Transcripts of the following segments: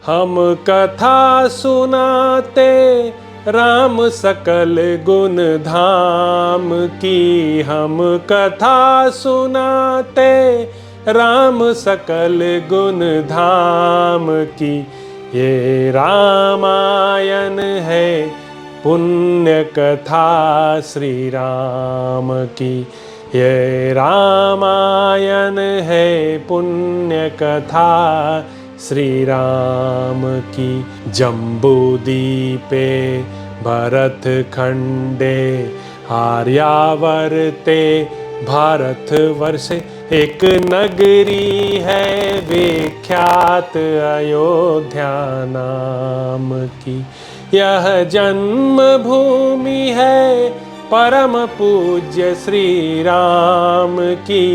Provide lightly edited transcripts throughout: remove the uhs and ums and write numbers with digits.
हम कथा सुनाते राम सकल गुण धाम की। हम कथा सुनाते राम सकल गुण धाम की। ये रामायण है पुण्य कथा श्री राम की। ये रामायण है पुण्य कथा श्री राम की। जम्बूदीपे भरत खंडे आर्यावर्ते भारतवर्षे एक नगरी है विख्यात अयोध्या नाम की। यह जन्म भूमि है परम पूज्य श्री राम की।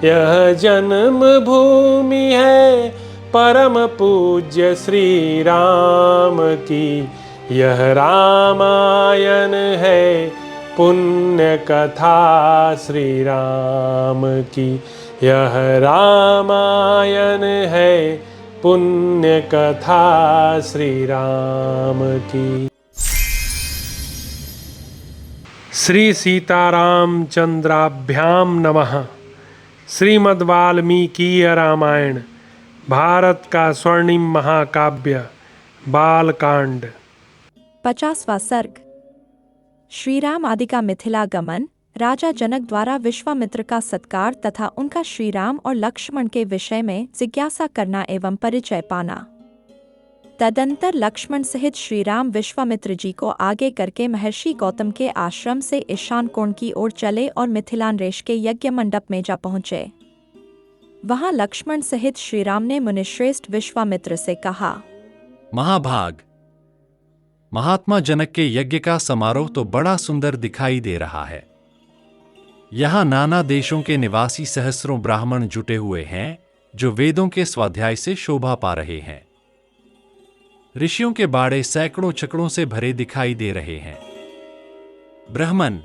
यह जन्म भूमि है परम पूज्य श्री राम की। यह रामायण है पुण्य कथा श्री राम की। यह रामायण है पुण्य कथा श्री राम की। श्री सीताराम चंद्राभ्याम नमः। श्रीमद् वाल्मीकीय रामायण भारत का स्वर्णिम महाकाव्य बालकांड। 50वां सर्ग। श्रीराम आदि का मिथिला गमन, राजा जनक द्वारा विश्वामित्र का सत्कार तथा उनका श्रीराम और लक्ष्मण के विषय में जिज्ञासा करना एवं परिचय पाना। तदंतर लक्ष्मण सहित श्रीराम विश्वामित्र जी को आगे करके महर्षि गौतम के आश्रम से ईशान कोण की ओर चले और मिथिलानरेश के यज्ञ मंडप में जा पहुंचे। वहां लक्ष्मण सहित श्रीराम ने मुनिश्रेष्ठ विश्वामित्र से कहा, महाभाग, महात्मा जनक के यज्ञ का समारोह तो बड़ा सुंदर दिखाई दे रहा है। यहाँ नाना देशों के निवासी सहस्रों ब्राह्मण जुटे हुए हैं जो वेदों के स्वाध्याय से शोभा पा रहे हैं। ऋषियों के बाड़े सैकड़ों चक्रों से भरे दिखाई दे रहे हैं। ब्राह्मण,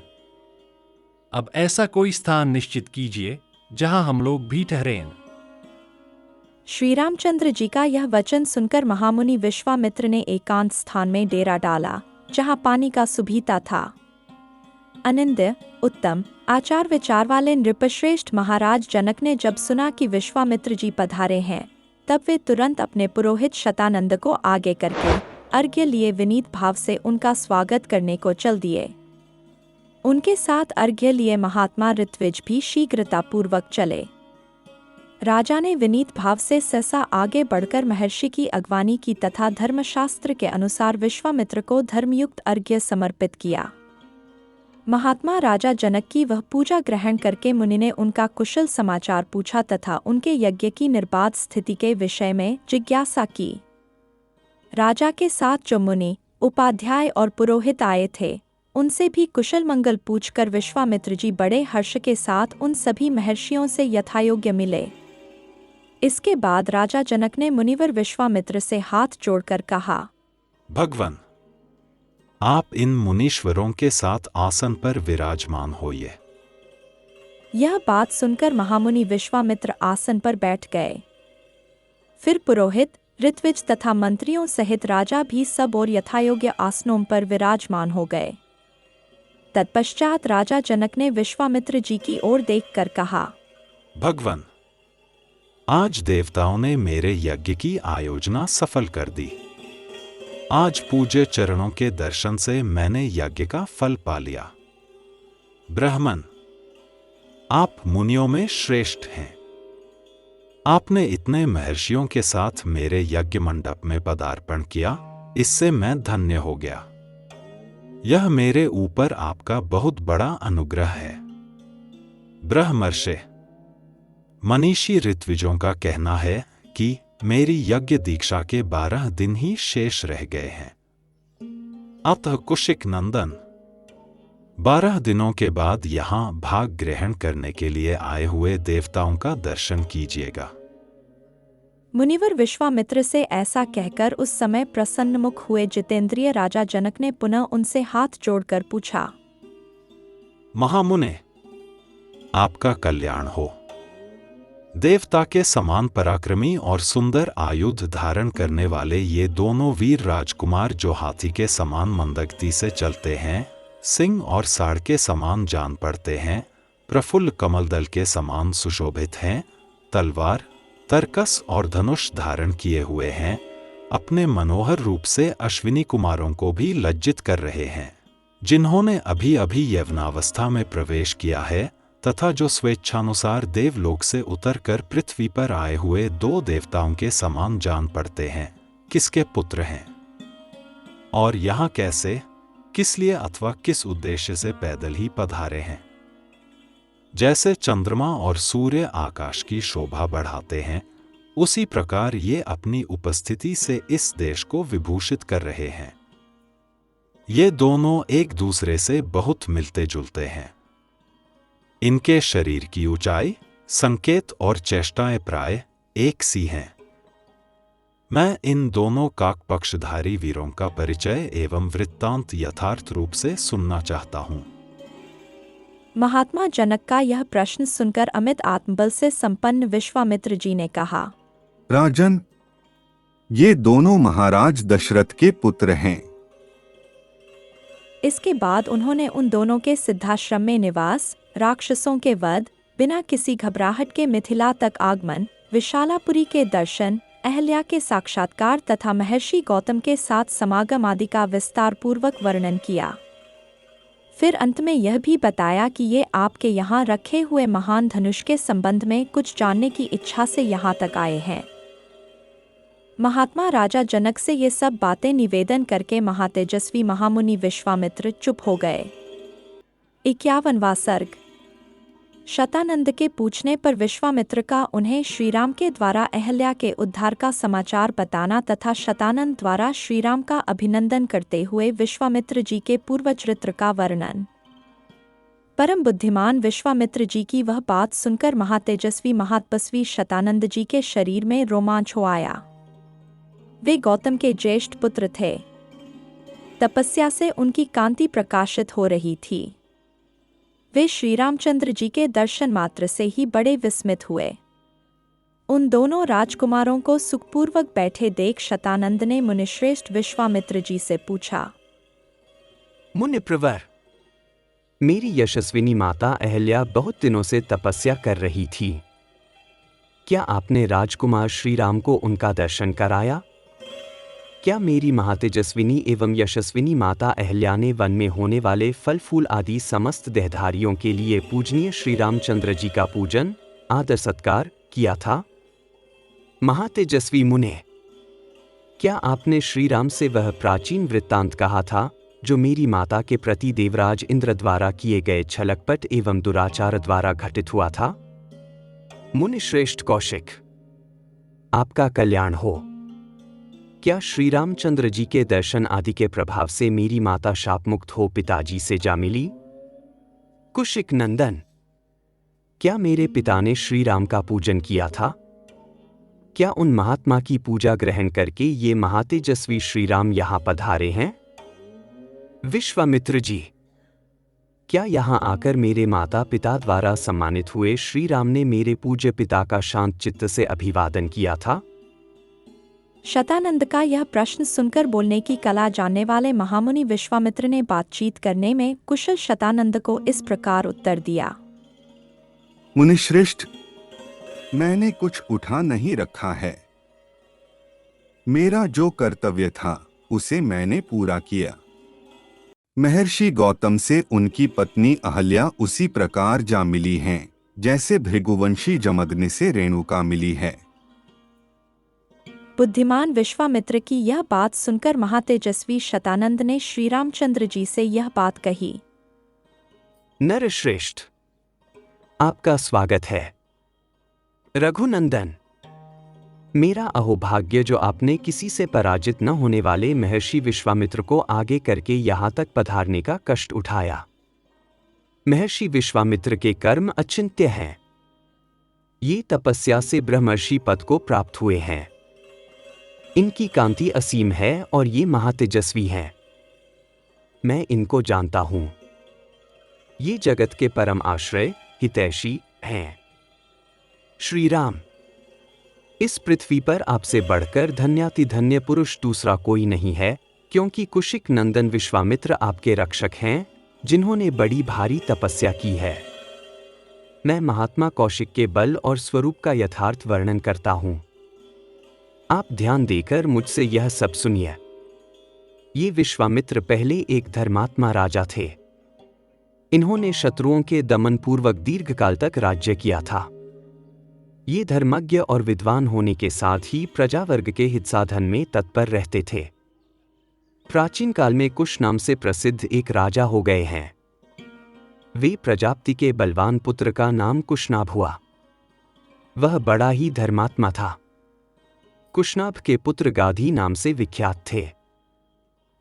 अब ऐसा कोई स्थान निश्चित कीजिए जहां हम लोग भी ठहरें। श्री रामचंद्र जी का यह वचन सुनकर महामुनि विश्वामित्र ने एकांत स्थान में डेरा डाला, जहां पानी का सुभीता था। अनिंद्य, उत्तम, आचार विचार वाले नृपश्रेष्ठ महाराज जनक ने जब सुना कि विश्वामित्र जी पधारे हैं, तब वे तुरंत अपने पुरोहित शतानंद को आगे करके अर्घ्य लिए विनीत भाव से उनका स्वागत करने को चल दिए। उनके साथ अर्घ्य लिए महात्मा ऋत्विज भी शीघ्रतापूर्वक चले। राजा ने विनीत भाव से सहसा आगे बढ़कर महर्षि की अगवानी की तथा धर्मशास्त्र के अनुसार विश्वामित्र को धर्मयुक्त अर्घ्य समर्पित किया। महात्मा राजा जनक की वह पूजा ग्रहण करके मुनि ने उनका कुशल समाचार पूछा तथा उनके यज्ञ की निर्बाध स्थिति के विषय में जिज्ञासा की। राजा के साथ जो मुनि, उपाध्याय और पुरोहित आए थे, उनसे भी कुशल मंगल पूछकर विश्वामित्र जी बड़े हर्ष के साथ उन सभी महर्षियों से यथायोग्य मिले। इसके बाद राजा जनक ने मुनिवर विश्वामित्र से हाथ जोड़कर कहा, भगवान, आप इन मुनीश्वरों के साथ आसन पर विराजमान होइए। यह बात सुनकर महामुनि विश्वामित्र आसन पर बैठ गए। फिर पुरोहित, ऋत्विज तथा मंत्रियों सहित राजा भी सब और यथायोग्य आसनों पर विराजमान हो गए। तत्पश्चात राजा जनक ने विश्वामित्र जी की ओर देखकर कहा, भगवान, आज देवताओं ने मेरे यज्ञ की आयोजना सफल कर दी। आज पूज्य चरणों के दर्शन से मैंने यज्ञ का फल पा लिया। ब्राह्मण, आप मुनियों में श्रेष्ठ हैं। आपने इतने महर्षियों के साथ मेरे यज्ञ मंडप में पदार्पण किया, इससे मैं धन्य हो गया। यह मेरे ऊपर आपका बहुत बड़ा अनुग्रह है। ब्रह्मर्षि, मनीषी ऋत्विजों का कहना है कि मेरी यज्ञ दीक्षा के 12 दिन ही शेष रह गए हैं। अतः कुशिक नंदन, 12 दिनों के बाद यहां भाग ग्रहण करने के लिए आए हुए देवताओं का दर्शन कीजिएगा। मुनिवर विश्वामित्र से ऐसा कहकर उस समय प्रसन्नमुख हुए जितेंद्रिय राजा जनक ने पुनः उनसे हाथ जोड़कर पूछा, महामुने, आपका कल्याण हो। देवता के समान पराक्रमी और सुंदर आयुध धारण करने वाले ये दोनों वीर राजकुमार जो हाथी के समान मंदगति से चलते हैं, सिंह और साड़ के समान जान पड़ते हैं, प्रफुल्ल कमल दल के समान सुशोभित हैं, तलवार, तरकस और धनुष धारण किए हुए हैं, अपने मनोहर रूप से अश्विनी कुमारों को भी लज्जित कर रहे हैं, जिन्होंने अभी अभी यवनावस्था में प्रवेश किया है, तथा जो स्वेच्छानुसार देवलोक से उतरकर पृथ्वी पर आए हुए दो देवताओं के समान जान पड़ते हैं, किसके पुत्र हैं और यहाँ कैसे, किस लिए अथवा किस उद्देश्य से पैदल ही पधारे हैं। जैसे चंद्रमा और सूर्य आकाश की शोभा बढ़ाते हैं, उसी प्रकार ये अपनी उपस्थिति से इस देश को विभूषित कर रहे हैं। ये दोनों एक दूसरे से बहुत मिलते जुलते हैं। इनके शरीर की ऊंचाई, संकेत और चेष्टाएं प्राय एक सी हैं। मैं इन दोनों काक पक्षधारी वीरों का परिचय एवं वृत्तांत यथार्थ रूप से सुनना चाहता हूं। महात्मा जनक का यह प्रश्न सुनकर अमित आत्मबल से संपन्न विश्वामित्र जी ने कहा, राजन, ये दोनों महाराज दशरथ के पुत्र हैं। इसके बाद उन्होंने उन दोनों के सिद्धाश्रम में निवास, राक्षसों के वध, बिना किसी घबराहट के मिथिला तक आगमन, विशालापुरी के दर्शन, अहल्या के साक्षात्कार तथा महर्षि गौतम के साथ समागम आदि का विस्तार पूर्वक वर्णन किया। फिर अंत में यह भी बताया कि ये आपके यहाँ रखे हुए महान धनुष के संबंध में कुछ जानने की इच्छा से यहाँ तक आए हैं। महात्मा राजा जनक से ये सब बातें निवेदन करके महातेजस्वी महामुनि विश्वामित्र चुप हो गए। 51वां सर्ग। शतानंद के पूछने पर विश्वामित्र का उन्हें श्रीराम के द्वारा अहल्या के उद्धार का समाचार बताना तथा शतानंद द्वारा श्रीराम का अभिनंदन करते हुए विश्वामित्र जी के पूर्व चरित्र का वर्णन। परम बुद्धिमान विश्वामित्र जी की वह बात सुनकर महातेजस्वी महातपस्वी शतानंद जी के शरीर में रोमांच हो आया। वे गौतम के ज्येष्ठ पुत्र थे। तपस्या से उनकी कांति प्रकाशित हो रही थी। वे श्री रामचंद्र जी के दर्शन मात्र से ही बड़े विस्मित हुए। उन दोनों राजकुमारों को सुखपूर्वक बैठे देख शतानंद ने मुनिश्रेष्ठ विश्वामित्र जी से पूछा, मुनिप्रवर, मेरी यशस्विनी माता अहल्या बहुत दिनों से तपस्या कर रही थी। क्या आपने राजकुमार श्री राम को उनका दर्शन कराया? क्या मेरी महातेजस्विनी एवं यशस्विनी माता अहल्या ने वन में होने वाले फल फूल आदि समस्त देहधारियों के लिए पूजनीय श्री रामचंद्र जी का पूजन, आदर सत्कार किया था? महातेजस्वी मुने, क्या आपने श्री राम से वह प्राचीन वृत्तांत कहा था जो मेरी माता के प्रति देवराज इंद्र द्वारा किए गए छलकपट एवं दुराचार द्वारा घटित हुआ था? मुनिश्रेष्ठ कौशिक, आपका कल्याण हो। क्या श्री रामचंद्र जी के दर्शन आदि के प्रभाव से मेरी माता शापमुक्त हो पिताजी से जा मिली? कुशिक नंदन, क्या मेरे पिता ने श्री राम का पूजन किया था? क्या उन महात्मा की पूजा ग्रहण करके ये महातेजस्वी श्री राम यहां पधारे हैं? विश्वामित्र जी, क्या यहां आकर मेरे माता पिता द्वारा सम्मानित हुए श्री राम ने मेरे पूज्य पिता का शांत चित्त से अभिवादन किया था? शतानंद का यह प्रश्न सुनकर बोलने की कला जानने वाले महामुनि विश्वामित्र ने बातचीत करने में कुशल शतानंद को इस प्रकार उत्तर दिया। मुनिश्रेष्ठ, मैंने कुछ उठा नहीं रखा है। मेरा जो कर्तव्य था उसे मैंने पूरा किया। महर्षि गौतम से उनकी पत्नी अहल्या उसी प्रकार जा मिली हैं, जैसे भृगुवंशी जमदग्नि से रेणुका मिली है। बुद्धिमान विश्वामित्र की यह बात सुनकर महातेजस्वी शतानंद ने श्री रामचंद्र जी से यह बात कही। नरश्रेष्ठ, आपका स्वागत है। रघुनंदन, मेरा अहोभाग्य जो आपने किसी से पराजित न होने वाले महर्षि विश्वामित्र को आगे करके यहाँ तक पधारने का कष्ट उठाया। महर्षि विश्वामित्र के कर्म अचिंत्य हैं। ये तपस्या से ब्रह्मर्षि पद को प्राप्त हुए हैं। इनकी कांति असीम है और ये महातेजस्वी हैं। मैं इनको जानता हूं। ये जगत के परम आश्रय, हितैषी हैं। श्री राम, इस पृथ्वी पर आपसे बढ़कर धन्यातिधन्य पुरुष दूसरा कोई नहीं है, क्योंकि कुशिक नंदन विश्वामित्र आपके रक्षक हैं, जिन्होंने बड़ी भारी तपस्या की है। मैं महात्मा कौशिक के बल और स्वरूप का यथार्थ वर्णन करता हूं। आप ध्यान देकर मुझसे यह सब सुनिए। ये विश्वामित्र पहले एक धर्मात्मा राजा थे। इन्होंने शत्रुओं के दमन पूर्वक दीर्घकाल तक राज्य किया था। ये धर्मज्ञ और विद्वान होने के साथ ही प्रजावर्ग के हितसाधन में तत्पर रहते थे। प्राचीन काल में कुश नाम से प्रसिद्ध एक राजा हो गए हैं। वे प्रजापति के बलवान पुत्र का नाम कुशनाभ हुआ। वह बड़ा ही धर्मात्मा था। कुशनाभ के पुत्र गाधी नाम से विख्यात थे।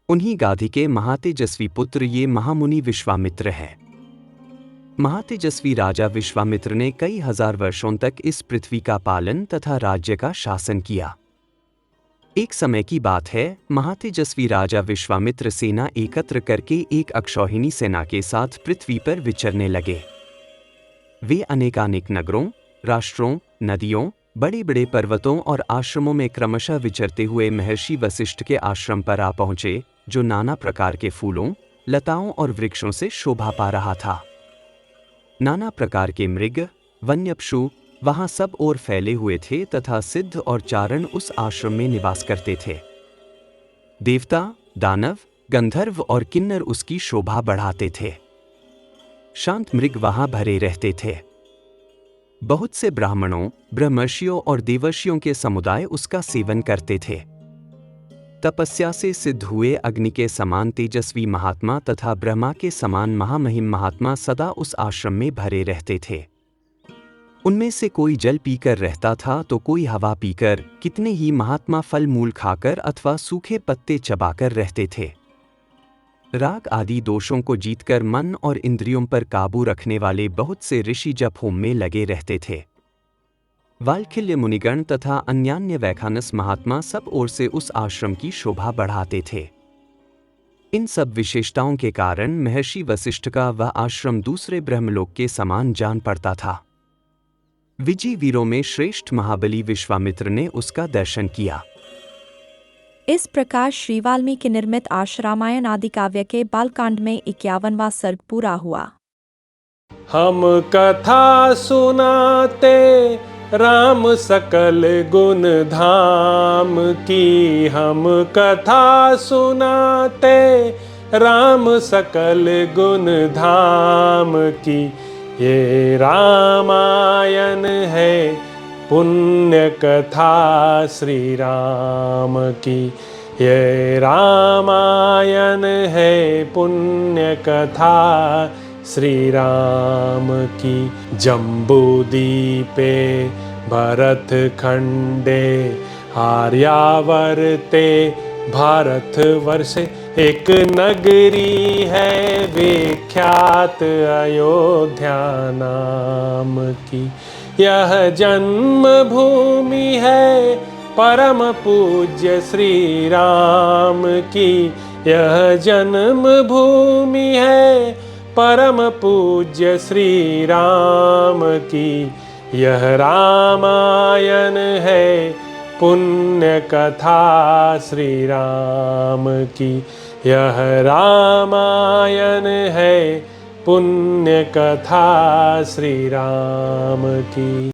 उन्हीं गाधी के महातेजस्वी पुत्र ये महामुनि विश्वामित्र हैं। महातेजस्वी राजा विश्वामित्र ने कई हजार वर्षों तक इस पृथ्वी का पालन तथा राज्य का शासन किया। एक समय की बात है, महातेजस्वी राजा विश्वामित्र सेना एकत्र करके एक अक्षौहिणी सेना के साथ पृथ्वी पर विचरने लगे। वे अनेकानेक नगरों, राष्ट्रों, नदियों, बड़े बड़े पर्वतों और आश्रमों में क्रमशः विचरते हुए महर्षि वशिष्ठ के आश्रम पर आ पहुंचे, जो नाना प्रकार के फूलों, लताओं और वृक्षों से शोभा पा रहा था। नाना प्रकार के मृग, वन्य पशु वहां सब ओर फैले हुए थे तथा सिद्ध और चारण उस आश्रम में निवास करते थे। देवता, दानव, गंधर्व और किन्नर उसकी शोभा बढ़ाते थे। शांत मृग वहां भरे रहते थे। बहुत से ब्राह्मणों, ब्रह्मर्षियों और देवर्षियों के समुदाय उसका सेवन करते थे। तपस्या से सिद्ध हुए अग्नि के समान तेजस्वी महात्मा तथा ब्रह्मा के समान महामहिम महात्मा सदा उस आश्रम में भरे रहते थे। उनमें से कोई जल पीकर रहता था तो कोई हवा पीकर, कितने ही महात्मा फल मूल खाकर अथवा सूखे पत्ते चबाकर रहते थे। राग आदि दोषों को जीतकर मन और इंद्रियों पर काबू रखने वाले बहुत से ऋषि जप होम में लगे रहते थे। वाल्खिल्य मुनिगण तथा अन्यान्य वैखानस महात्मा सब ओर से उस आश्रम की शोभा बढ़ाते थे। इन सब विशेषताओं के कारण महर्षि वशिष्ठ का वह आश्रम दूसरे ब्रह्मलोक के समान जान पड़ता था। विजयी वीरों में श्रेष्ठ महाबली विश्वामित्र ने उसका दर्शन किया। इस प्रकार श्री वाल्मीकि निर्मित आश्रामायण आदि काव्य के बालकांड में 51वां सर्ग पूरा हुआ। हम कथा सुनाते राम सकल गुण धाम की, हम कथा सुनाते राम सकल गुण धाम की। ये रामायण है पुण्य कथा श्री राम की। ये रामायण है पुण्य कथा श्री राम की। जम्बूदीपे भरत खंडे आर्यावर्ते भारत वर्षे, एक नगरी है विख्यात अयोध्या नाम की। यह जन्म भूमि है परम पूज्य श्री राम की। यह जन्म भूमि है परम पूज्य श्री राम की। यह रामायण है पुण्य कथा श्री राम की। यह रामायण है पुण्य कथा श्री राम की।